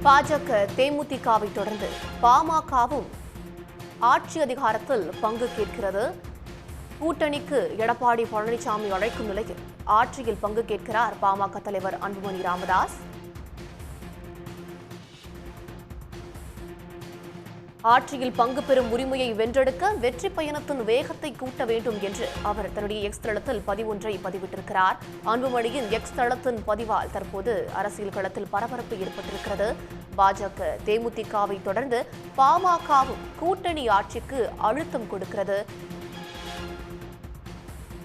பாஜக தேமுதிகவை தொடர்ந்து பாமகவும் ஆட்சி அதிகாரத்தில் பங்கு கேட்கிறது. கூட்டணிக்கு எடப்பாடி பழனிசாமி அழைக்கும் நிலையில் ஆட்சியில் பங்கு கேட்கிறார் பாமக தலைவர் அன்புமணி ராமதாஸ். ஆட்சியில் பங்கு பெறும் உரிமையை வென்றெடுக்க வெற்றி பயணத்தின் வேகத்தை கூட்ட வேண்டும் என்று அவர் தன்னுடைய எக்ஸ் தளத்தில் பதிவொன்றை பதிவிட்டிருக்கிறார். அன்புமணியின் எக்ஸ் தளத்தின் பதிவால் தற்போது அரசியல் களத்தில் பரபரப்பு ஏற்பட்டிருக்கிறது. பாஜக தேமுதிகவை தொடர்ந்து பாமகவும் கூட்டணி ஆட்சிக்கு அழுத்தம் கொடுக்கிறது.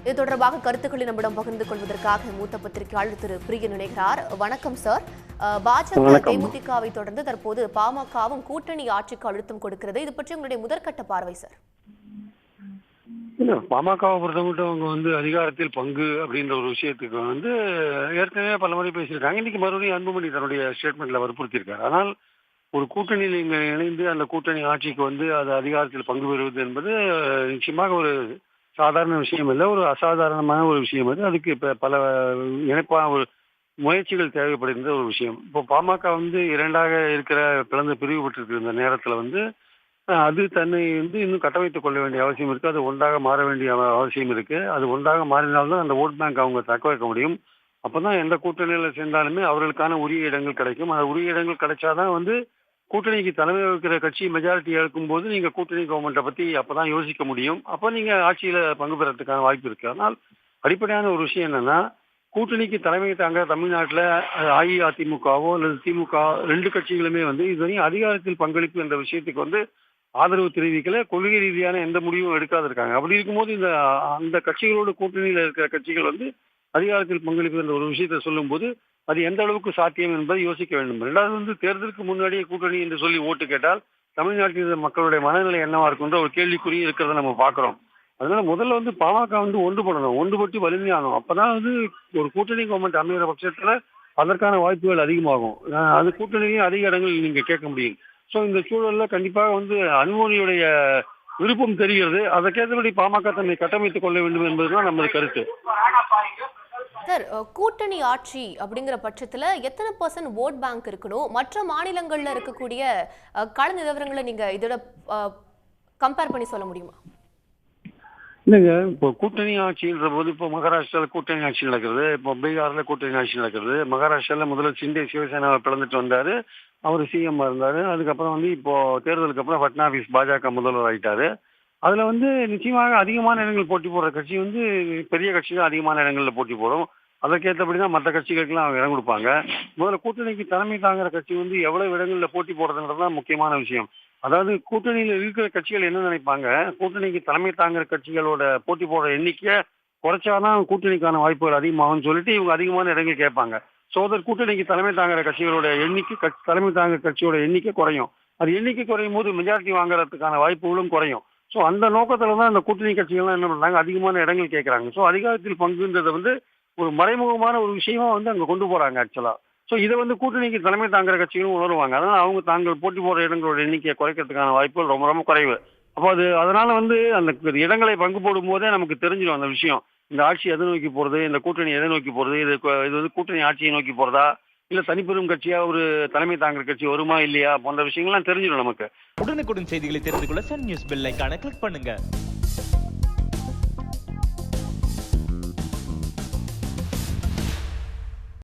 இது தொடர்பாக கருத்துக்களை நம்மிடம் பகிர்ந்து கொள்வதற்காக மூத்த பத்திரிகையாளர் திரு பிரியன் இணைகிறார். வணக்கம் சார். பாஜக தேமுதிகவை தொடர்ந்து தற்போது பாமகவும் கூட்டணி ஆட்சிக்கு அழுத்தம் கொடுக்கிறது. இது பற்றி உங்களுடைய முதற்கட்ட பார்வை சார். பாமகவை பொறுத்தவரைக்கும் அவங்க அதிகாரத்தில் பங்கு அப்படின்ற ஒரு விஷயத்துக்கு ஏற்கனவே பல முறை பேசியிருக்காங்க. இன்னைக்கு மறுபடியும் அன்புமணி தன்னுடைய ஸ்டேட்மெண்ட்ல வற்புறுத்தியிருக்காரு. ஆனால் ஒரு கூட்டணியில் இங்க இணைந்து அந்த கூட்டணி ஆட்சிக்கு அது அதிகாரத்தில் பங்கு பெறுவது என்பது நிச்சயமாக ஒரு சாதாரண விஷயம் இல்லை, ஒரு அசாதாரணமான ஒரு விஷயம். அதுக்கு இப்ப பல இணைப்பான ஒரு முயற்சிகள் தேவைப்படுகின்ற ஒரு விஷயம். இப்போ பாமக இரண்டாக இருக்கிற பிளந்து பிரிவுபட்டிருக்கிற இந்த நேரத்துல அது தன்னை இன்னும் கட்டமைத்துக் கொள்ள வேண்டிய அவசியம் இருக்கு. அது ஒன்றாக மாற வேண்டிய அவசியம் இருக்கு. அது ஒன்றாக மாறினால்தான் அந்த ஓட் பேங்க் அவங்க தக்க வைக்க முடியும். அப்பதான் எந்த கூட்டணியில சேர்ந்தாலுமே அவர்களுக்கான உரிய இடங்கள் கிடைக்கும். அந்த உரிய இடங்கள் கிடைச்சாதான் கூட்டணிக்கு தலைமை வகிக்கிற கட்சி மெஜாரிட்டி இழக்கும் போது நீங்க கூட்டணி கவர்மெண்ட்டை பத்தி அப்பதான் யோசிக்க முடியும். அப்ப நீங்க ஆட்சியில பங்கு பெறத்துக்கான வாய்ப்பு இருக்கு. ஆனால் அடிப்படையான ஒரு விஷயம் என்னன்னா, கூட்டணிக்கு தலைமை தாங்க தமிழ்நாட்டில் அஇஅதிமுகவோ அல்லது திமுக ரெண்டு கட்சிகளுமே இதுவரையும் அதிகாரத்தில் பங்களிப்பு என்ற விஷயத்துக்கு ஆதரவு தெரிவிக்கல, கொள்கை ரீதியான எந்த முடிவும் எடுக்காது இருக்காங்க. அப்படி இருக்கும்போது அந்த கட்சிகளோடு கூட்டணியில் இருக்கிற கட்சிகள் அதிகாரத்தில் பங்களிப்பு என்ற ஒரு விஷயத்தை சொல்லும் போது அது எந்த அளவுக்கு சாத்தியம் என்பதை யோசிக்க வேண்டும். ரெண்டாவது தேர்தலுக்கு முன்னாடியே கூட்டணி என்று சொல்லி ஓட்டு கேட்டால் தமிழ்நாட்டில் மக்களுடைய மனநிலை என்னவா இருக்குன்ற ஒரு கேள்விக்குறி இருக்கிறத நம்ம பார்க்கிறோம். அதனால முதல்ல பாமக ஒன்றுபடணும், ஒன்றுபட்டு வலிமையாகணும். அப்பதான் ஒரு கூட்டணி கவர்மெண்ட் அமைகிற பட்சத்துல அதற்கான வாய்ப்புகள் அதிகமாகும். அது கூட்டணியும் அதிக இடங்கள் நீங்க கேட்க முடியும். ஸோ இந்த சூழல்ல கண்டிப்பாக அன்புமணியுடைய விருப்பம் தெரிகிறது. அதற்கேற்றபடி பாமக தன்னை கட்டமைத்துக் கொள்ள வேண்டும் என்பதுதான் நமது கருத்து. சார், கூட்டணி ஆட்சி அப்படிங்கிற பட்சத்துல எத்தனை % ஓட் பேங்க் இருக்கணும்? மற்ற மாநிலங்கள்ல இருக்கக்கூடிய கள நிலவரங்களை நீங்க இதோட கம்பேர் பண்ணி சொல்ல முடியுமா? இல்லைங்க, இப்போ கூட்டணி ஆட்சின்ற போது இப்போ மகாராஷ்டிரால கூட்டணி ஆட்சி நடக்கிறது, இப்போ பீகார்ல கூட்டணி ஆட்சி நடக்கிறது. மகாராஷ்டிரால முதல்ல சிண்டே சிவசேனாவை பிளந்துட்டு வந்தாரு, அவர் சிஎம் இருந்தாரு. அதுக்கப்புறம் இப்போ தேர்தலுக்கு அப்புறம் பட்னாவிஸ் பாஜக முதல்வர் ஆயிட்டாரு. அதுல நிச்சயமாக அதிகமான இடங்கள் போட்டி போடுற கட்சி பெரிய கட்சி தான் அதிகமான இடங்கள்ல போட்டி போடும். அதற்கேற்றபடிதான் மற்ற கட்சிகளுக்கெல்லாம் அவங்க இடம் கொடுப்பாங்க. முதல்ல கூட்டணிக்கு தலைமை தாங்குற கட்சி எவ்வளவு இடங்கள்ல போட்டி போடுறதுன்றதுதான் முக்கியமான விஷயம். அதாவது கூட்டணியில் இருக்கிற கட்சிகள் என்ன நினைப்பாங்க, கூட்டணிக்கு தலைமை தாங்குற கட்சிகளோட போட்டி போடுற எண்ணிக்கையை குறைச்சாதான் கூட்டணிக்கான வாய்ப்புகள் அதிகமாகும்னு சொல்லிட்டு இவங்க அதிகமான இடங்கள் கேட்பாங்க. கூட்டணிக்கு தலைமை தாங்குற கட்சிகளோட எண்ணிக்கை, தலைமை தாங்குற கட்சியோட எண்ணிக்கை குறையும். அது எண்ணிக்கை குறையும் போது மெஜாரிட்டி வாங்குறதுக்கான வாய்ப்புகளும் குறையும். ஸோ அந்த நோக்கத்துல தான் அந்த கூட்டணி கட்சிகள்லாம் என்ன பண்றாங்க, அதிகமான இடங்கள் கேட்கறாங்க. ஸோ அதிகாரத்தில் பங்குன்றதை ஒரு மறைமுகமான ஒரு விஷயமா அங்க கொண்டு போறாங்க ஆக்சுவலா. ஸோ இதை கூட்டணிக்கு தலைமை தாங்குற கட்சிகளும் உணர்வாங்க. அதனால அவங்க தாங்கள் போட்டி போடுற இடங்களோட எண்ணிக்கையை குறைக்கிறதுக்கான வாய்ப்புகள் ரொம்ப ரொம்ப குறைவு. அப்போ அதனால அந்த இடங்களை பங்கு போடும் போதே நமக்கு தெரிஞ்சிடும் அந்த விஷயம். இந்த ஆட்சி எதை நோக்கி போறது, இந்த கூட்டணி எதை நோக்கி போறது, இது கூட்டணி ஆட்சியை நோக்கி போறதா இல்ல தனிப்பெரும் கட்சியா ஒரு தலைமை தாங்குற கட்சி வருமா இல்லையா போன்ற விஷயங்கள்லாம் தெரிஞ்சிடும் நமக்கு. உடனுக்குடன் செய்திகளை தெரிந்து கொள்ள சன் நியூஸ் பெல் ஐகானை கிளிக் பண்ணுங்க.